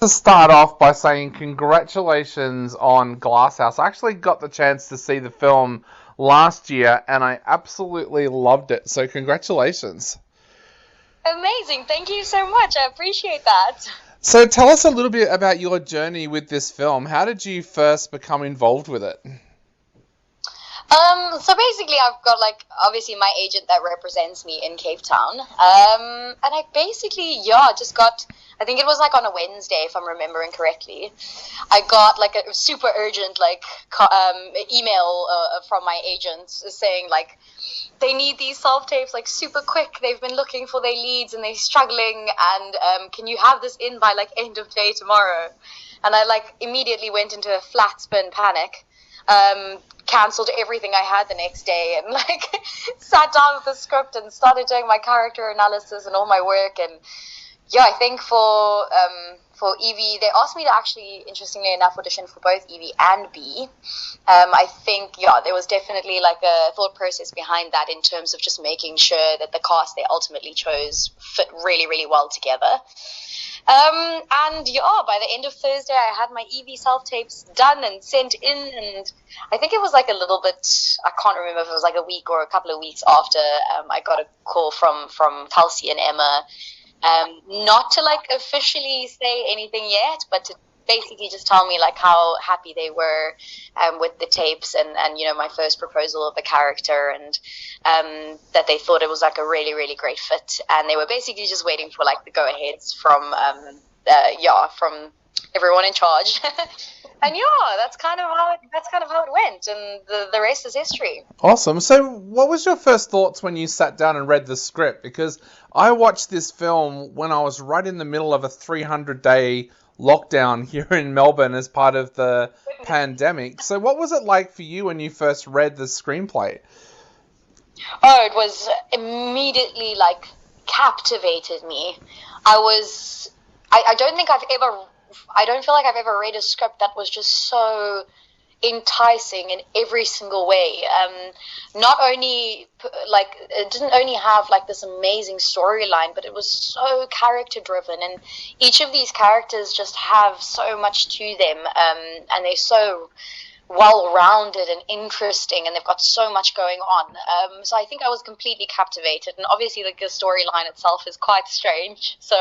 To start off by saying congratulations on Glasshouse. I actually got the chance to see the film last year and I absolutely loved it. So congratulations. Amazing. Thank you so much. I appreciate that. So tell us a little bit about your journey with this film. How did you first become involved with it? So basically, I've got like obviously my agent that represents me in Cape Town. And I basically, yeah, just got, I think it was like on a Wednesday, if I'm remembering correctly. I got like a super urgent like email from my agent saying like they need these self tapes like super quick. They've been looking for their leads and they're struggling. And can you have this in by like end of day tomorrow? And I like immediately went into a flat spin panic. Cancelled everything I had the next day and like sat down with the script and started doing my character analysis and all my work. And yeah, I think for Evie, they asked me to actually, interestingly enough, audition for both Evie and B. I think, yeah, there was definitely like a thought process behind that in terms of just making sure that the cast they ultimately chose fit really, really well together. And yeah, by the end of Thursday, I had my EV self tapes done and sent in, and I think it was like a little bit. I can't remember if it was like a week or a couple of weeks after I got a call from Kelsey and Emma, not to like officially say anything yet, but to basically just tell me like how happy they were with the tapes and you know my first proposal of the character and that they thought it was like a really really great fit and they were basically just waiting for like the go aheads from from everyone in charge. And yeah, that's kind of how it went, and the rest is history. Awesome. So what was your first thoughts when you sat down and read the script? Because I watched this film when I was right in the middle of a 300-day lockdown here in Melbourne as part of the pandemic. So what was it like for you when you first read the screenplay? Oh, it was immediately like captivated me. I was, I don't think I've ever, I don't feel like I've ever read a script that was just so enticing in every single way. Not only like it didn't only have like this amazing storyline, but it was so character driven, and each of these characters just have so much to them, and they're so well-rounded and interesting, and they've got so much going on. So I think I was completely captivated, and obviously like the storyline itself is quite strange. So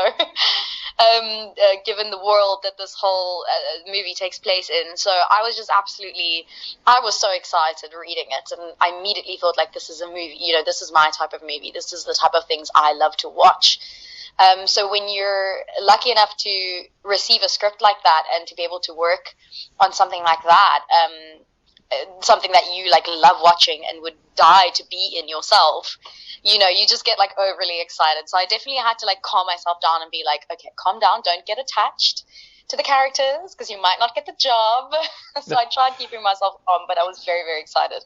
given the world that this whole movie takes place in, so I was just absolutely, I was so excited reading it, and I immediately thought like this is a movie. You know, this is my type of movie. This is the type of things I love to watch. So when you're lucky enough to receive a script like that and to be able to work on something like that, something that you like love watching and would die to be in yourself, you know, you just get like overly excited. So I definitely had to like calm myself down and be like, okay, calm down, don't get attached to the characters because you might not get the job. So I tried keeping myself calm, but I was very, very excited.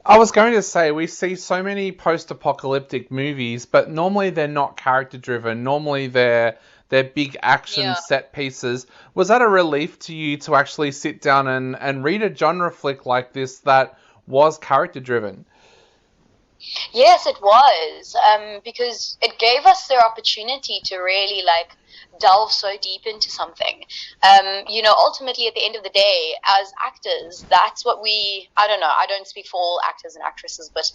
I was going to say, we see so many post-apocalyptic movies, but normally they're not character-driven. Normally they're big action Yeah. set pieces. Was that a relief to you to actually sit down and read a genre flick like this that was character-driven? Yes, it was, because it gave us the opportunity to really like delve so deep into something. You know, ultimately at the end of the day, as actors, that's what we, I don't know, I don't speak for all actors and actresses, but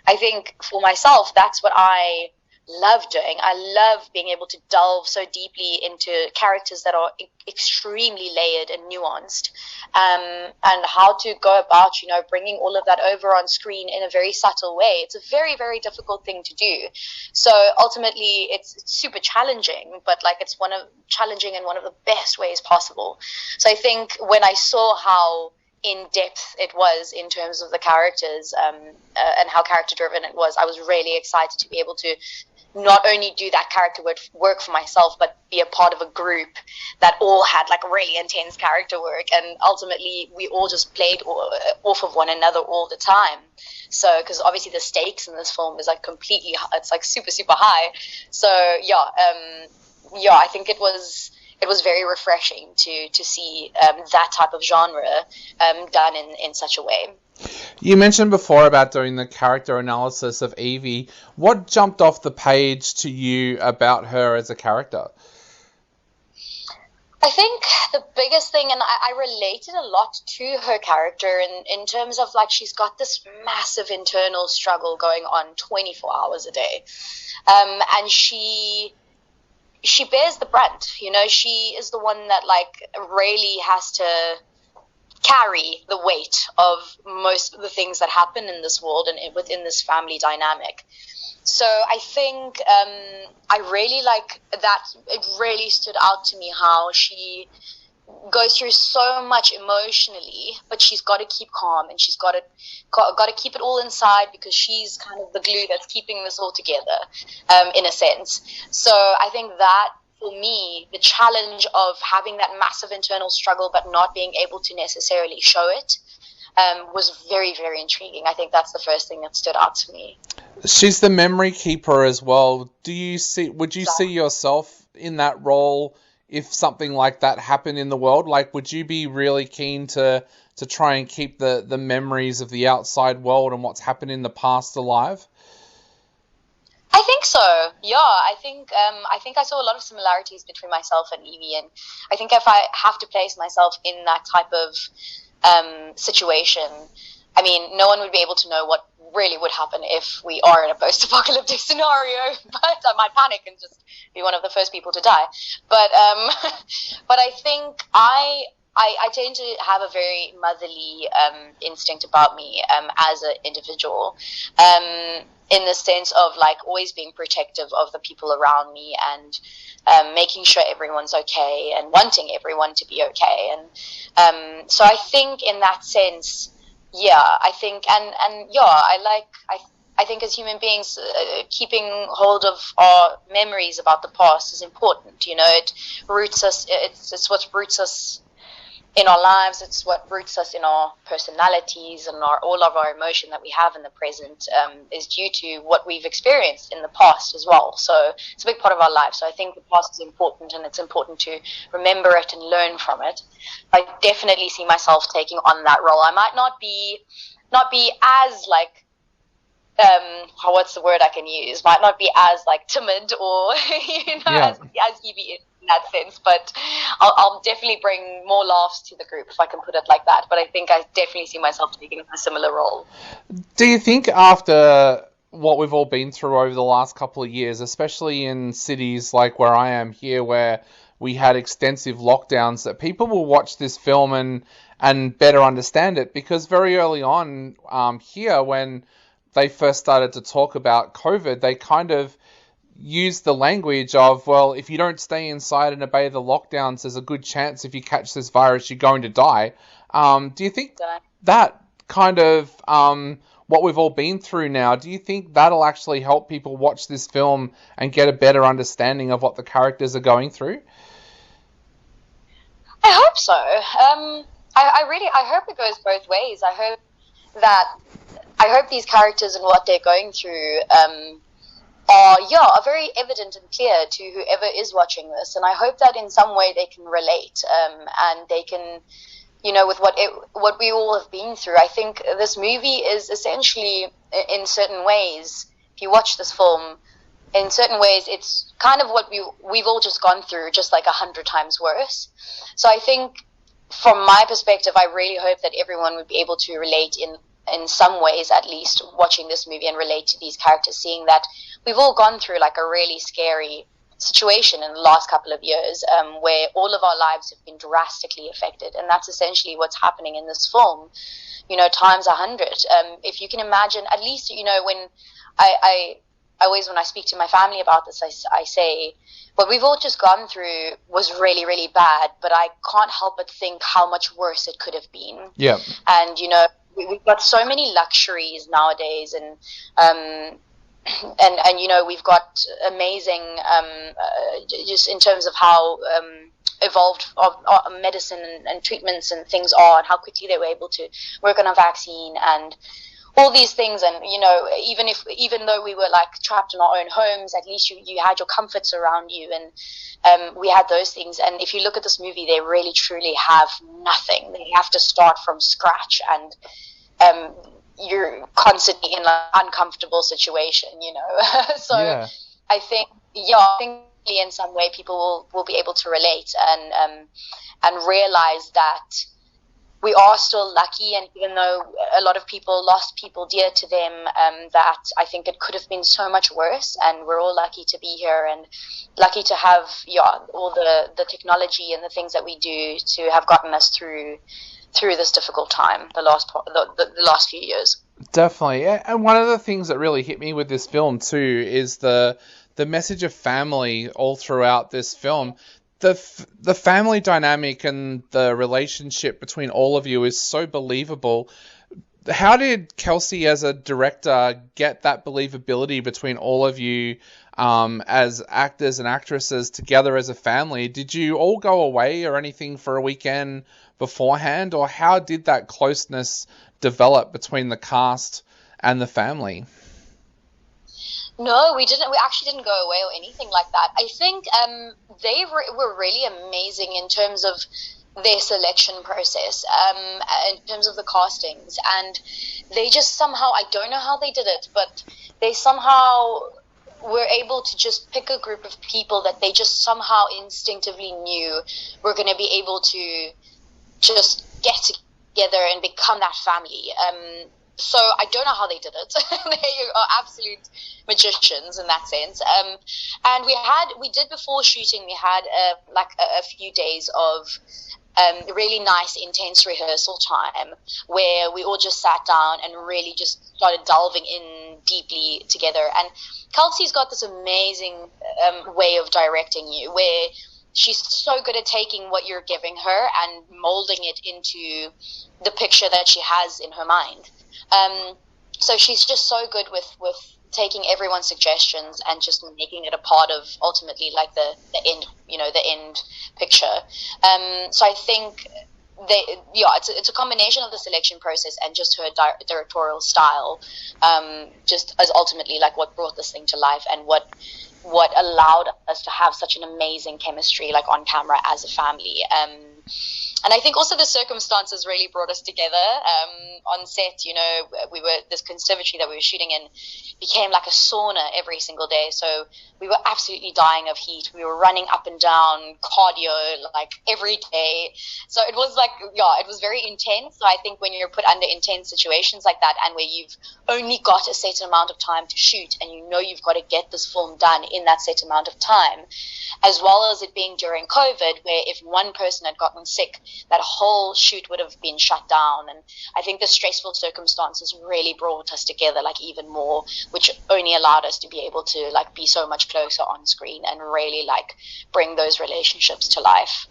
I think for myself, that's what I love doing. I love being able to delve so deeply into characters that are extremely layered and nuanced, and how to go about, you know, bringing all of that over on screen in a very subtle way. It's a very, very difficult thing to do. So ultimately, it's super challenging, but like it's one of challenging in one of the best ways possible. So I think when I saw how in depth it was in terms of the characters, and how character driven it was, I was really excited to be able to not only do that character work for myself, but be a part of a group that all had like really intense character work, and ultimately we all just played off of one another all the time. So, because obviously the stakes in this film is like completely, it's like super super high. So yeah, I think it was very refreshing to see that type of genre done in such a way. You mentioned before about doing the character analysis of Evie. What jumped off the page to you about her as a character? I think the biggest thing, and I related a lot to her character in terms of like she's got this massive internal struggle going on 24 hours a day, and she bears the brunt. You know, she is the one that like really has to carry the weight of most of the things that happen in this world and within this family dynamic. So I think I really like that. It really stood out to me how she goes through so much emotionally, but she's got to keep calm, and she's got to keep it all inside, because she's kind of the glue that's keeping this all together, in a sense. So I think that, for me, the challenge of having that massive internal struggle but not being able to necessarily show it, was very, very intriguing. I think that's the first thing that stood out to me. She's the memory keeper as well. Would you see yourself in that role if something like that happened in the world? Like, would you be really keen to try and keep the memories of the outside world and what's happened in the past alive? I think so. Yeah, I think I saw a lot of similarities between myself and Evie, and I think if I have to place myself in that type of situation, I mean, no one would be able to know what really would happen if we are in a post-apocalyptic scenario. But I might panic and just be one of the first people to die. But but I think I tend to have a very motherly instinct about me as an individual, in the sense of like always being protective of the people around me, and making sure everyone's okay and wanting everyone to be okay. And so I think in that sense, yeah, I think, and yeah, I think as human beings, keeping hold of our memories about the past is important. You know, it roots us. It's what roots us in our lives. It's what roots us in our personalities, and all of our emotion that we have in the present is due to what we've experienced in the past as well. So it's a big part of our life. So I think the past is important, and it's important to remember it and learn from it. I definitely see myself taking on that role. I might not be as like, what's the word I can use? Might not be as like timid or as Evie in that sense, but I'll definitely bring more laughs to the group, if I can put it like that. But I think I definitely see myself taking a similar role. Do you think after what we've all been through over the last couple of years, especially in cities like where I am here, where we had extensive lockdowns, that people will watch this film and better understand it? Because very early on here, when they first started to talk about COVID, they kind of used the language of, well, if you don't stay inside and obey the lockdowns, there's a good chance if you catch this virus, you're going to die. Do you think that kind of what we've all been through now, do you think that'll actually help people watch this film and get a better understanding of what the characters are going through? I hope so. I hope it goes both ways. I hope these characters and what they're going through are very evident and clear to whoever is watching this, and I hope that in some way they can relate, and they can, you know, with what we all have been through. I think this movie is essentially, in certain ways, if you watch this film, in certain ways, it's kind of what we've all just gone through, just like 100 times worse. So I think, from my perspective, I really hope that everyone would be able to relate in some ways, at least, watching this movie and relate to these characters, seeing that we've all gone through like a really scary situation in the last couple of years, where all of our lives have been drastically affected, and that's essentially what's happening in this film, you know, times 100. If you can imagine, at least, you know, when I always, when I speak to my family about this, I say, what we've all just gone through was really, really bad, but I can't help but think how much worse it could have been. Yeah. And, you know, we've got so many luxuries nowadays, and you know, we've got amazing, just in terms of how evolved medicine and treatments and things are, and how quickly they were able to work on a vaccine and all these things. And, you know, even though we were like trapped in our own homes, at least you had your comforts around you, and we had those things. And if you look at this movie, they really truly have nothing. They have to start from scratch, and you're constantly in an uncomfortable situation, you know. So yeah. I think in some way people will be able to relate and realize that we are still lucky, and even though a lot of people lost people dear to them, that I think it could have been so much worse, and we're all lucky to be here and lucky to have all the technology and the things that we do to have gotten us through this difficult time, the last few years. Definitely, yeah. And one of the things that really hit me with this film too is the message of family all throughout this film. The family dynamic and the relationship between all of you is so believable. How did Kelsey, as a director, get that believability between all of you as actors and actresses together as a family? Did you all go away or anything for a weekend beforehand, or how did that closeness develop between the cast and the family? No, we didn't. We actually didn't go away or anything like that. I think they were really amazing in terms of their selection process, in terms of the castings, and they just somehow, I don't know how they did it, but they somehow were able to just pick a group of people that they just somehow instinctively knew were going to be able to just get together and become that family. So I don't know how they did it. They are absolute magicians in that sense. And we did before shooting, we had a few days of really nice, intense rehearsal time where we all just sat down and really just started delving in deeply together. And Kelsey's got this amazing way of directing you, where she's so good at taking what you're giving her and molding it into the picture that she has in her mind. So she's just so good with taking everyone's suggestions and just making it a part of ultimately like the end, the end picture. So I think it's a combination of the selection process and just her directorial style, just as ultimately like what brought this thing to life and what allowed us to have such an amazing chemistry like on camera as a family. And I think also the circumstances really brought us together on set. We were, this conservatory that we were shooting in became like a sauna every single day. So we were absolutely dying of heat. We were running up and down cardio like every day. So it was like, it was very intense. So I think when you're put under intense situations like that, and where you've only got a set amount of time to shoot, and you've got to get this film done in that set amount of time, as well as it being during COVID, where if one person had gotten sick, that whole shoot would have been shut down. And I think the stressful circumstances really brought us together like even more, which only allowed us to be able to like be so much closer on screen and really like bring those relationships to life.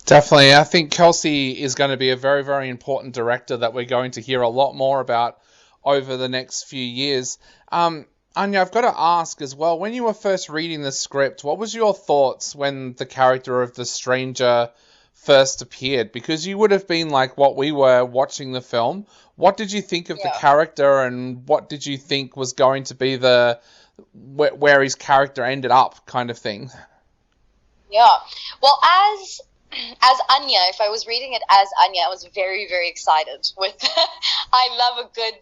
Definitely. I think Kelsey is going to be a very, very important director that we're going to hear a lot more about over the next few years. Anja, I've got to ask as well, when you were first reading the script, what was your thoughts when the character of the stranger first appeared? Because you would have been like what we were watching the film. What did you think of the character, and what did you think was going to be the where his character ended up kind of thing? Yeah. Well, as Anja, if I was reading it as Anja, I was very, very excited with I love a good,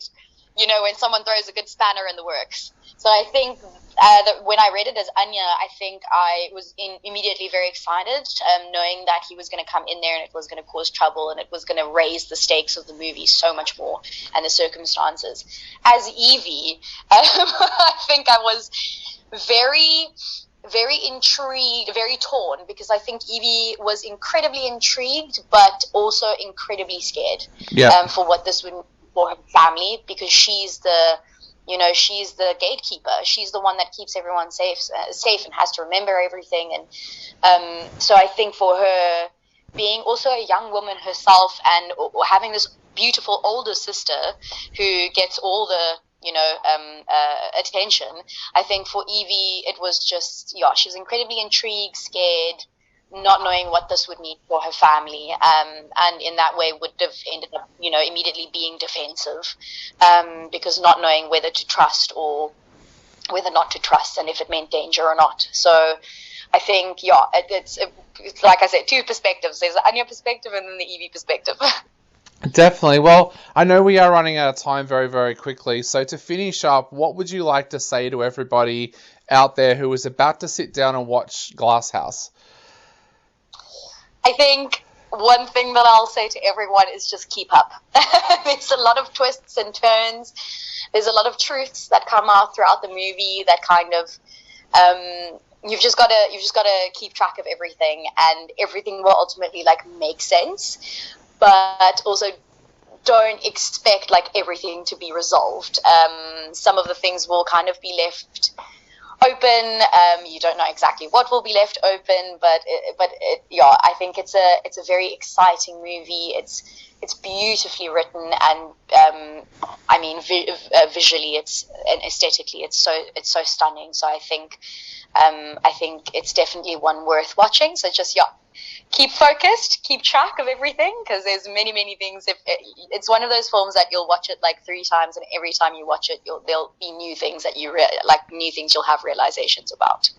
when someone throws a good spanner in the works. So I think that when I read it as Anja, I think I was immediately very excited, knowing that he was going to come in there and it was going to cause trouble and it was going to raise the stakes of the movie so much more and the circumstances. As Evie, I think I was very, very intrigued, very torn, because I think Evie was incredibly intrigued but also incredibly scared for what this would mean for her family, because she's the gatekeeper. She's the one that keeps everyone safe and has to remember everything. And so I think for her, being also a young woman herself and having this beautiful older sister who gets all the attention, I think for Evie it was just she was incredibly intrigued, scared, not knowing what this would mean for her family, and in that way would have ended up, immediately being defensive, because not knowing whether to trust or whether not to trust, and if it meant danger or not. So I think, it's like I said, two perspectives. There's the Anja perspective and then the Evie perspective. Definitely. Well, I know we are running out of time very, very quickly. So to finish up, what would you like to say to everybody out there who is about to sit down and watch Glasshouse? I think one thing that I'll say to everyone is just keep up. There's a lot of twists and turns. There's a lot of truths that come out throughout the movie that kind of you've just got to keep track of everything, and everything will ultimately like make sense, but also don't expect like everything to be resolved. Some of the things will kind of be left open. You don't know exactly what will be left open, but yeah, I think it's a very exciting movie. It's beautifully written, and I mean visually, and aesthetically, it's so stunning. So I think it's definitely one worth watching. So just keep focused, keep track of everything, because there's many things. It's one of those films that you'll watch it like 3 times, and every time you watch it, there'll be new things that new things you'll have realizations about.